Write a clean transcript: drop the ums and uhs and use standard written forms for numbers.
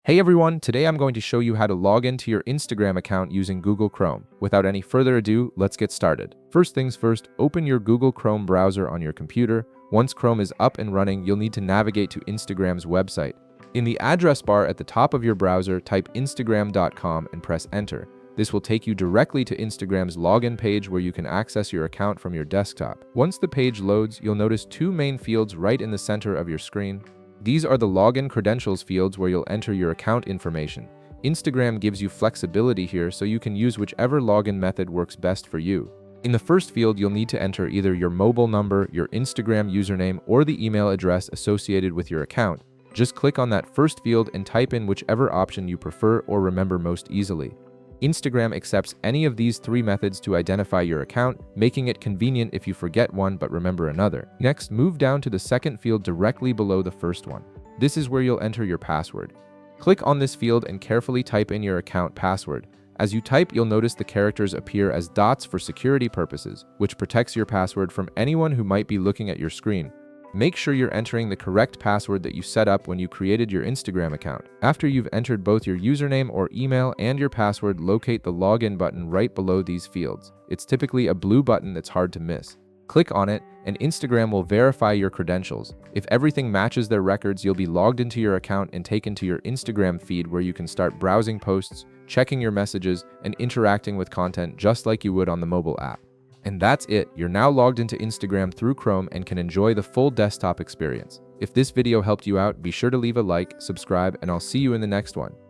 Hey everyone, today I'm going to show you how to log into your Instagram account using Google Chrome. Without any further ado, let's get started. First things first, open your Google Chrome browser on your computer. Once Chrome is up and running, you'll need to navigate to Instagram's website. In the address bar at the top of your browser, type instagram.com and press enter. This will take you directly to Instagram's login page where you can access your account from your desktop. Once the page loads, you'll notice two main fields right in the center of your screen. These are the login credentials fields where you'll enter your account information. Instagram gives you flexibility here so you can use whichever login method works best for you. In the first field, you'll need to enter either your mobile number, your Instagram username, or the email address associated with your account. Just click on that first field and type in whichever option you prefer or remember most easily. Instagram accepts any of these three methods to identify your account, making it convenient if you forget one but remember another. Next, move down to the second field directly below the first one. This is where you'll enter your password. Click on this field and carefully type in your account password. As you type, you'll notice the characters appear as dots for security purposes, which protects your password from anyone who might be looking at your screen. Make sure you're entering the correct password that you set up when you created your Instagram account. After you've entered both your username or email and your password, locate the login button right below these fields. It's typically a blue button that's hard to miss. Click on it, and Instagram will verify your credentials. If everything matches their records, you'll be logged into your account and taken to your Instagram feed where you can start browsing posts, checking your messages, and interacting with content just like you would on the mobile app. And that's it. You're now logged into Instagram through Chrome and can enjoy the full desktop experience. If this video helped you out, be sure to leave a like, subscribe, and I'll see you in the next one.